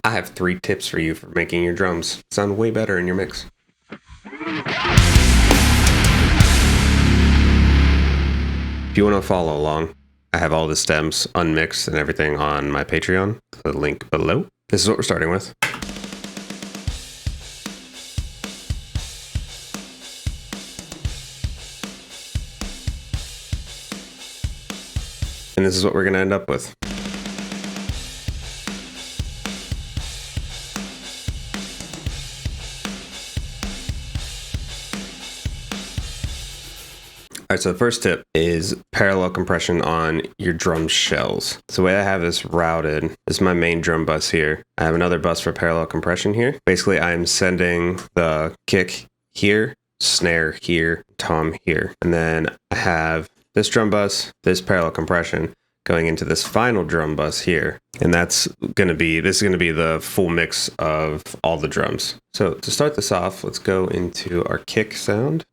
I have 3 tips for you for making your drums sound way better in your mix. If you want to follow along, I have all the stems unmixed and everything on my Patreon, the link below. This is what we're starting with. And this is what we're going to end up with. All right, so the first tip is parallel compression on your drum shells. So the way I have this routed, this is my main drum bus here. I have another bus for parallel compression here. Basically, I'm sending the kick here, snare here, tom here. And then I have this drum bus, this parallel compression going into this final drum bus here. And this is going to be the full mix of all the drums. So to start this off, let's go into our kick sound.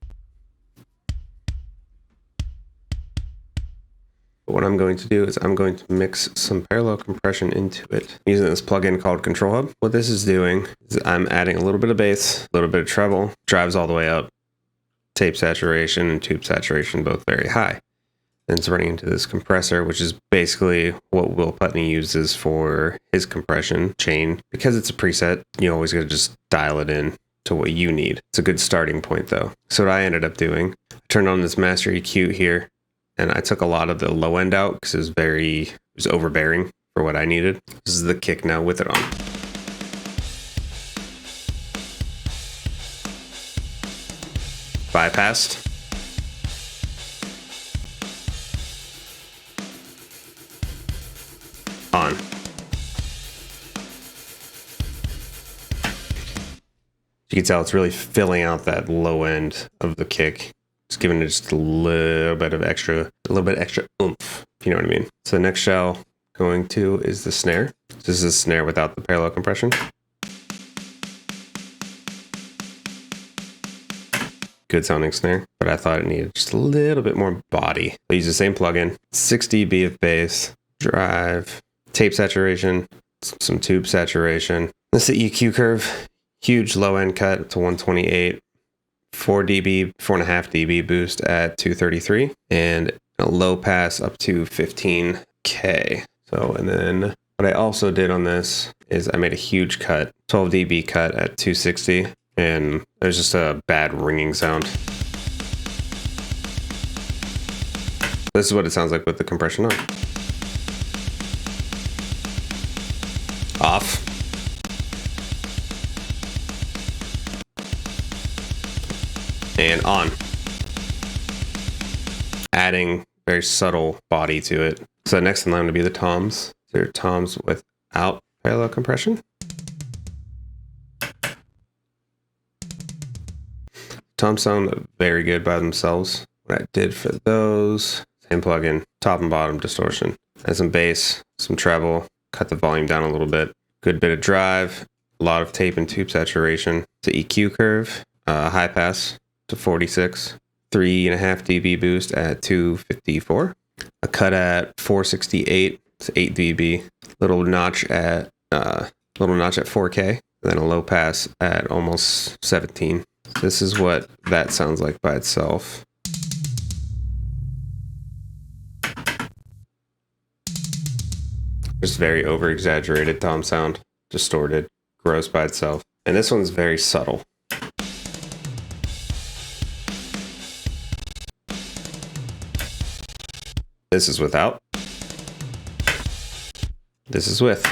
What I'm going to do is I'm going to mix some parallel compression into it using this plugin called Control Hub. What this is doing is I'm adding a little bit of bass, a little bit of treble, drives all the way up, tape saturation and tube saturation both very high. And it's running into this compressor, which is basically what Will Putney uses for his compression chain. Because it's a preset, you always got to just dial it in to what you need. It's a good starting point though. So what I ended up doing, I turned on this master EQ here. And I took a lot of the low end out because it was overbearing for what I needed. This is the kick now with it on. Bypassed. On. You can tell it's really filling out that low end of the kick. Just giving it just a little bit extra oomph, if you know what I mean. So the next shell going to is the snare. This is a snare without the parallel compression. Good sounding snare, but I thought it needed just a little bit more body. I use the same plugin, 6 dB of bass, drive, tape saturation, some tube saturation. This is the EQ curve, huge low end cut to 128. 4.5 dB boost at 233 and a low pass up to 15K. So, and then what I also did on this is I made a huge cut, 12 dB cut at 260, and there's just a bad ringing sound. This is what it sounds like with the compression on. Off. And on. Adding very subtle body to it. So next in line would be the toms. They're toms without parallel compression. Toms sound very good by themselves. What I did for those, same plugin, top and bottom distortion. Add some bass, some treble, cut the volume down a little bit. Good bit of drive, a lot of tape and tube saturation. The EQ curve, high pass to 46, 3.5 dB boost at 254, a cut at 468, it's 8 dB, little notch at 4K, and then a low pass at almost 17. This is what that sounds like by itself. Just very over exaggerated tom sound, distorted, gross by itself. And this one's very subtle. This is without. This is with.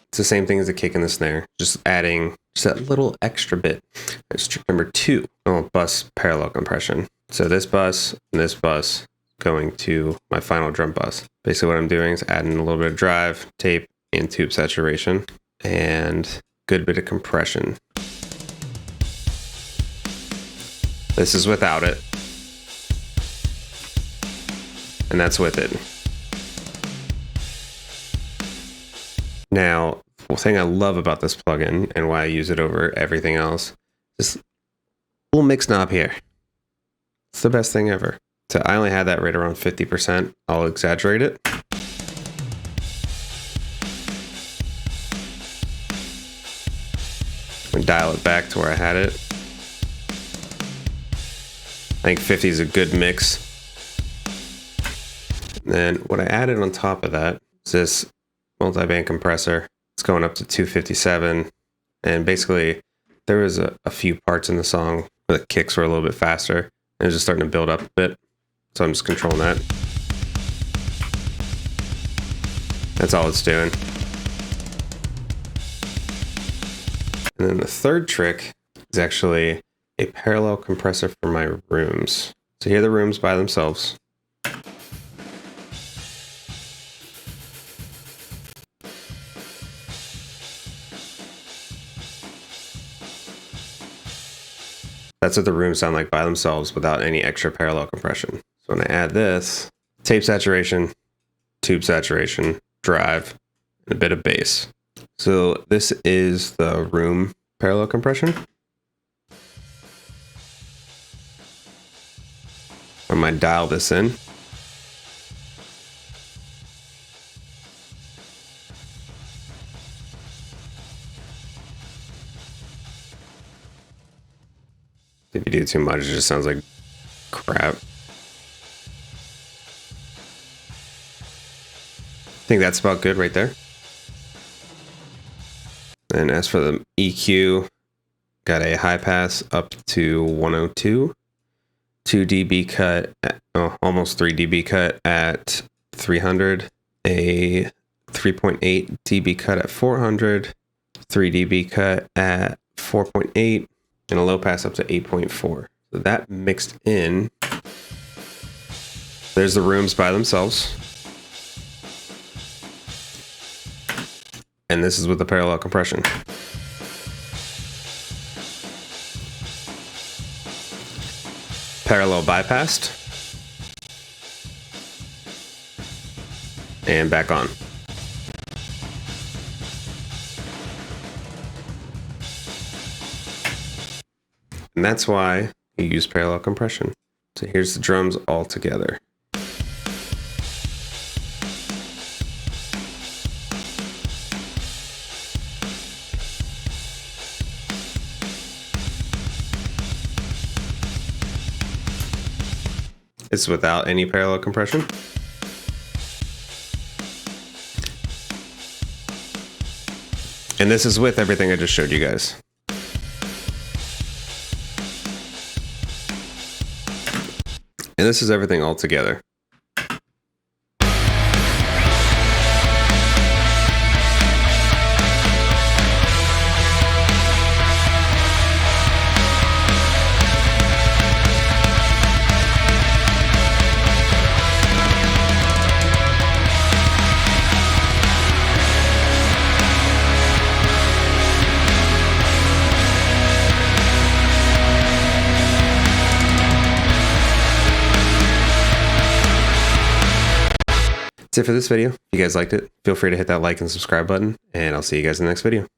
It's the same thing as the kick and the snare, just adding just that little extra bit. That's trick number 2. Bus parallel compression. So this bus and this bus going to my final drum bus. Basically what I'm doing is adding a little bit of drive, tape, and tube saturation, and good bit of compression. This is without it. And that's with it. Now, the thing I love about this plugin and why I use it over everything else is little mix knob here. It's the best thing ever. So I only had that right around 50%. I'll exaggerate it. and dial it back to where I had it. I think 50 is a good mix. And then what I added on top of that is this multi-band compressor. It's going up to 257. And basically, there was a few parts in the song where the kicks were a little bit faster. And it was just starting to build up a bit. So I'm just controlling that. That's all it's doing. And then the third trick is actually a parallel compressor for my rooms. So here are the rooms by themselves. That's what the rooms sound like by themselves without any extra parallel compression. So when I add this, tape saturation, tube saturation, drive, and a bit of bass. So this is the room parallel compression. I might dial this in. If you do too much, it just sounds like crap. I think that's about good right there. And as for the EQ, got a high pass up to 102, 2 dB cut, almost 3 dB cut at 300, a 3.8 dB cut at 400, 3 dB cut at 4.8, and a low pass up to 8.4. So that mixed in. There's the rooms by themselves. And this is with the parallel compression. Parallel bypassed. And back on. And that's why you use parallel compression. So here's the drums all together. It's without any parallel compression. And this is with everything I just showed you guys. And this is everything all together. That's it for this video. If you guys liked it, feel free to hit that like and subscribe button, and I'll see you guys in the next video.